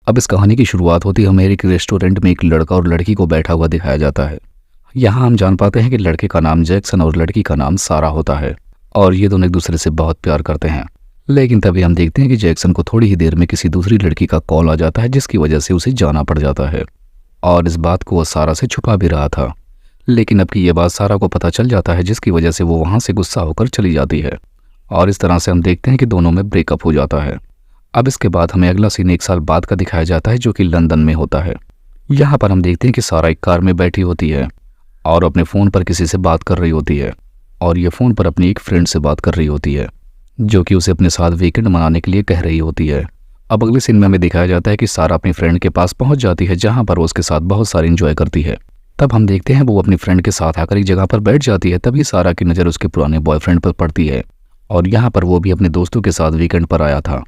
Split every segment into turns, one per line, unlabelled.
अब इस कहानी की शुरुआत होती है, हमें एक रेस्टोरेंट में एक लड़का और लड़की को बैठा हुआ दिखाया जाता है। यहाँ हम जान पाते हैं कि लड़के का नाम जैक्सन और लड़की का नाम सारा होता है और ये दोनों एक दूसरे से बहुत प्यार करते हैं। लेकिन तभी हम देखते हैं कि जैक्सन को थोड़ी ही देर में किसी दूसरी लड़की का कॉल आ जाता है, जिसकी वजह से उसे जाना पड़ जाता है और इस बात को वो सारा से छुपा भी रहा था। लेकिन अब की ये बात सारा को पता चल जाता है, जिसकी वजह से वो वहाँ से गुस्सा होकर चली जाती है और इस तरह से हम देखते हैं कि दोनों में ब्रेकअप हो जाता है। अब इसके बाद हमें अगला सीन 1 साल बाद का दिखाया जाता है, जो कि लंदन में होता है। यहाँ पर हम देखते हैं कि सारा एक कार में बैठी होती है और अपने फ़ोन पर किसी से बात कर रही होती है और ये फ़ोन पर अपनी एक फ्रेंड से बात कर रही होती है, जो कि उसे अपने साथ वीकेंड मनाने के लिए कह रही होती है। अब अगले सीन में हमें दिखाया जाता है कि सारा अपनी फ्रेंड के पास पहुंच जाती है, जहां पर वो उसके साथ बहुत सारी एंजॉय करती है। तब हम देखते हैं वो अपनी फ्रेंड के साथ आकर एक जगह पर बैठ जाती है। तभी सारा की नज़र उसके पुराने बॉयफ्रेंड पर पड़ती है और यहाँ पर वो भी अपने दोस्तों के साथ वीकेंड पर आया था।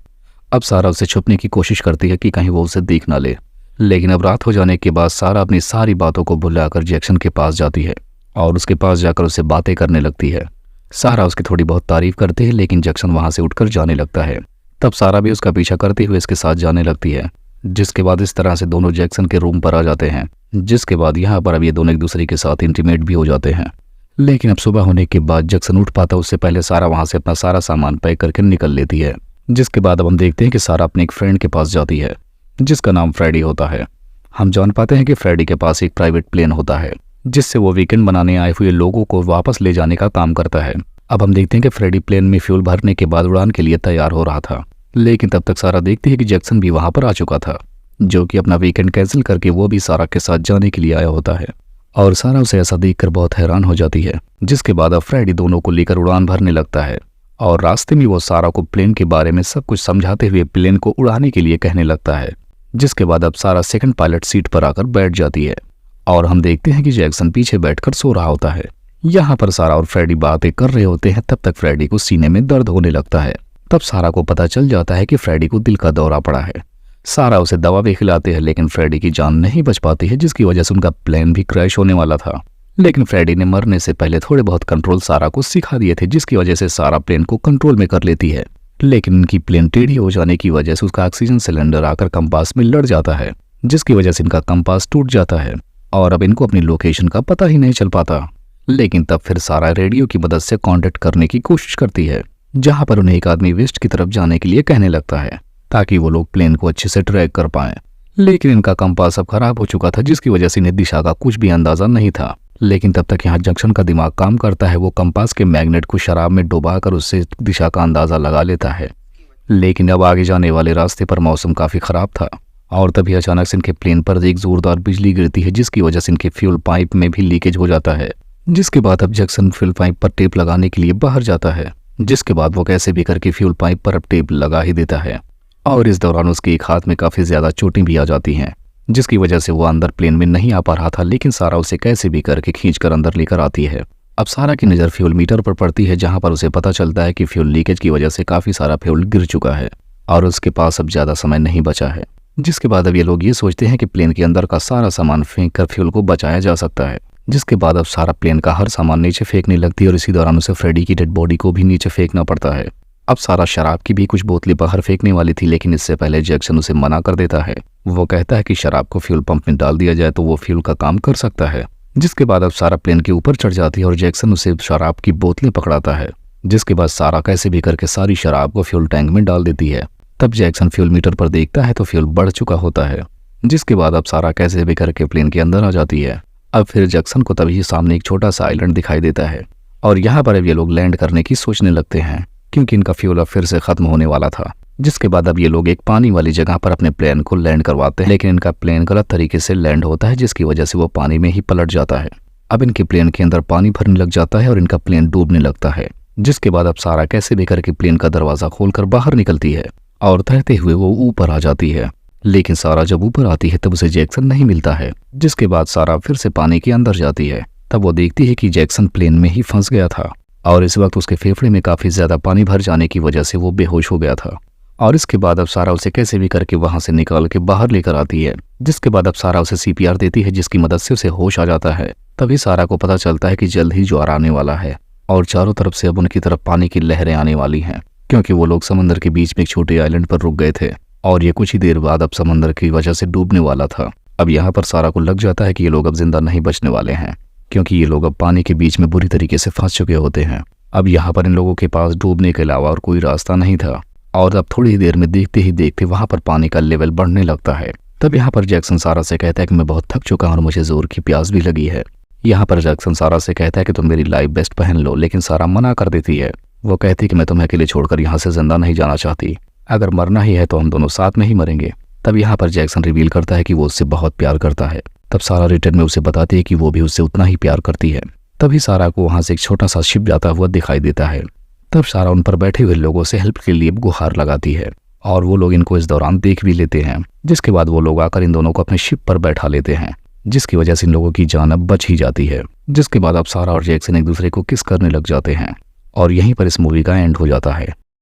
अब सारा उसे छुपने की कोशिश करती है कि कहीं वो उसे देख ना ले, लेकिन अब रात हो जाने के बाद सारा अपनी सारी बातों को भुलाकर जैक्सन के पास जाती है और उसके पास जाकर उससे बातें करने लगती है। सारा उसकी थोड़ी बहुत तारीफ करती है, लेकिन जैक्सन वहां से उठकर जाने लगता है। तब सारा भी उसका पीछा करते हुए इसके साथ जाने लगती है, जिसके बाद इस तरह से दोनों जैक्सन के रूम पर आ जाते हैं। जिसके बाद यहाँ पर अब ये दोनों एक दूसरे के साथ इंटीमेट भी हो जाते हैं। लेकिन अब सुबह होने के बाद जैक्सन उठ पाता, उससे पहले सारा वहां से अपना सारा सामान पैक करके निकल लेती है। जिसके बाद अब हम देखते हैं कि सारा अपने एक फ्रेंड के पास जाती है, जिसका नाम फ्रेडी होता है। हम जान पाते हैं कि फ्रेडी के पास एक प्राइवेट प्लेन होता है, जिससे वो वीकेंड मनाने आए हुए लोगों को वापस ले जाने का काम करता है। अब हम देखते हैं कि फ्रेडी प्लेन में फ्यूल भरने के बाद उड़ान के लिए तैयार हो रहा था, लेकिन तब तक सारा देखती है कि जैक्सन भी वहां पर आ चुका था, जो कि अपना वीकेंड कैंसिल करके वो भी सारा के साथ जाने के लिए आया होता है और सारा उसे ऐसा देखकर बहुत हैरान हो जाती है। जिसके बाद अब फ्रेडी दोनों को लेकर उड़ान भरने लगता है और रास्ते में वो सारा को प्लेन के बारे में सब कुछ समझाते हुए प्लेन को उड़ाने के लिए कहने लगता है। जिसके बाद अब सारा सेकंड पायलट सीट पर आकर बैठ जाती है और हम देखते हैं कि जैक्सन पीछे बैठकर सो रहा होता है। यहाँ पर सारा और फ्रेडी बातें कर रहे होते हैं। तब तक फ्रेडी को सीने में दर्द होने लगता है। तब सारा को पता चल जाता है कि फ्रेडी को दिल का दौरा पड़ा है। सारा उसे दवा भी खिलाते हैं, लेकिन फ्रेडी की जान नहीं बच पाती है, जिसकी वजह से उनका प्लेन भी क्रैश होने वाला था। लेकिन फ्रेडी ने मरने से पहले थोड़े बहुत कंट्रोल सारा को सिखा दिए थे, जिसकी वजह से सारा प्लेन को कंट्रोल में कर लेती है। लेकिन इनकी प्लेन टेढ़ी हो जाने की वजह से उसका ऑक्सीजन सिलेंडर आकर कंपास में लड़ जाता है, जिसकी वजह से इनका कंपास टूट जाता है और अब इनको अपनी लोकेशन का पता ही नहीं चल पाता। लेकिन तब फिर सारा रेडियो की मदद से कांटेक्ट करने की कोशिश करती है, जहां पर उन्हें एक आदमी वेस्ट की तरफ जाने के लिए कहने लगता है, ताकि वो लोग प्लेन को अच्छे से ट्रैक कर पाएं। लेकिन इनका कंपास अब खराब हो चुका था, जिसकी वजह से इन्हें दिशा का कुछ भी अंदाजा नहीं था। लेकिन तब तक यहाँ जंक्शन का दिमाग काम करता है। वो कंपास के मैग्नेट को शराब में डुबाकर उससे दिशा का अंदाजा लगा लेता है। लेकिन अब आगे जाने वाले रास्ते पर मौसम काफी खराब था और तभी अचानक से इनके प्लेन पर एक जोरदार बिजली गिरती है, जिसकी वजह से इनके फ्यूल पाइप में भी लीकेज हो जाता है। जिसके बाद अब जैक्सन फ्यूल पाइप पर टेप लगाने के लिए बाहर जाता है। जिसके बाद वो कैसे भी करके फ्यूल पाइप पर अब टेप लगा ही देता है और इस दौरान उसके एक हाथ में काफी ज्यादा चोटें भी आ जाती हैं, जिसकी वजह से वो अंदर प्लेन में नहीं आ पा रहा था। लेकिन सारा उसे कैसे भी करके खींचकर अंदर लेकर आती है। अब सारा की नज़र फ्यूल मीटर पर पड़ती है, जहां पर उसे पता चलता है कि फ्यूल लीकेज की वजह से काफी सारा फ्यूल गिर चुका है और उसके पास अब ज्यादा समय नहीं बचा है। जिसके बाद अब ये लोग ये सोचते हैं कि प्लेन के अंदर का सारा सामान फेंक कर फ्यूल को बचाया जा सकता है। जिसके बाद अब सारा प्लेन का हर सामान नीचे फेंकने लगती है और इसी दौरान उसे फ्रेडी की डेड बॉडी को भी नीचे फेंकना पड़ता है। अब सारा शराब की भी कुछ बोतलें बाहर फेंकने वाली थी, लेकिन इससे पहले जैक्सन उसे मना कर देता है। वो कहता है कि शराब को फ्यूल पंप में डाल दिया जाए तो वो फ्यूल का काम कर सकता है। जिसके बाद अब सारा प्लेन के ऊपर चढ़ जाती है और जैक्सन उसे शराब की बोतलें पकड़ाता है। जिसके बाद सारा कैसे भी करके सारी शराब को फ्यूल टैंक में डाल देती है। तब जैक्सन फ्यूल मीटर पर देखता है तो फ्यूल बढ़ चुका होता है। जिसके बाद अब सारा कैसे भी करके प्लेन के अंदर आ जाती है। अब फिर जैक्सन को तभी सामने एक छोटा सा आइलैंड दिखाई देता है और यहाँ पर अब ये लोग लैंड करने की सोचने लगते हैं, क्योंकि इनका फ्यूल अब फिर से खत्म होने वाला था। जिसके बाद अब ये लोग एक पानी वाली जगह पर अपने प्लेन को लैंड करवाते हैं, लेकिन इनका प्लेन गलत तरीके से लैंड होता है, जिसकी वजह से वो पानी में ही पलट जाता है। अब इनके प्लेन के अंदर पानी भरने लग जाता है और इनका प्लेन डूबने लगता है। जिसके बाद अब सारा कैसे भी करके प्लेन का दरवाजा खोलकर बाहर निकलती है और तैरते हुए वो ऊपर आ जाती है। लेकिन सारा जब ऊपर आती है तब उसे जैक्सन नहीं मिलता है। जिसके बाद सारा फिर से पानी के अंदर जाती है। तब वो देखती है कि जैक्सन प्लेन में ही फंस गया था और इस वक्त उसके फेफड़े में काफी ज्यादा पानी भर जाने की वजह से वो बेहोश हो गया था। और इसके बाद अब सारा उसे कैसे भी करके वहां से निकाल के बाहर लेकर आती है। जिसके बाद अब सारा उसे सीपीआर देती है, जिसकी मदद से उसे होश आ जाता है। तभी सारा को पता चलता है कि जल्द ही ज्वार आने वाला है और चारों तरफ से अब उनकी तरफ पानी की लहरें आने वाली हैं, क्योंकि वो लोग समंदर के बीच में एक छोटे आइलैंड पर रुक गए थे और ये कुछ ही देर बाद अब समंदर की वजह से डूबने वाला था। अब यहाँ पर सारा को लग जाता है कि ये लोग अब जिंदा नहीं बचने वाले हैं, क्योंकि ये लोग अब पानी के बीच में बुरी तरीके से फंस चुके होते हैं। अब यहाँ पर इन लोगों के पास डूबने के अलावा और कोई रास्ता नहीं था, और अब थोड़ी ही देर में देखते ही देखते वहां पर पानी का लेवल बढ़ने लगता है। तब यहाँ पर जैक्सन सारा से कहता है कि मैं बहुत थक चुका हूं और मुझे जोर की प्यास भी लगी है। यहाँ पर जैक्सन सारा से कहता है कि तुम मेरी लाइफ बेस्ट पहन लो, लेकिन सारा मना कर देती है। वो कहती है कि मैं तुम्हें अकेले छोड़कर यहाँ से जिंदा नहीं जाना चाहती, अगर मरना ही है तो हम दोनों साथ में ही मरेंगे। तब यहाँ पर जैक्सन रिवील करता है कि वो उससे बहुत प्यार करता है। तब सारा रिटर्न में उसे बताती है कि वो भी उससे उतना ही प्यार करती है। तभी सारा को वहां से एक छोटा सा शिप जाता हुआ दिखाई देता है। तब सारा उन पर बैठे हुए लोगों से हेल्प के लिए गुहार लगाती है, और वो लोग इनको इस दौरान देख भी लेते हैं, जिसके बाद वो लोग आकर इन दोनों को अपने शिप पर बैठा लेते हैं, जिसकी वजह से इन लोगों की जान अब बच ही जाती है। जिसके बाद अब सारा और जैक्सन एक दूसरे को किस करने लग जाते हैं, और यहीं पर इस मूवी का एंड हो जाता है।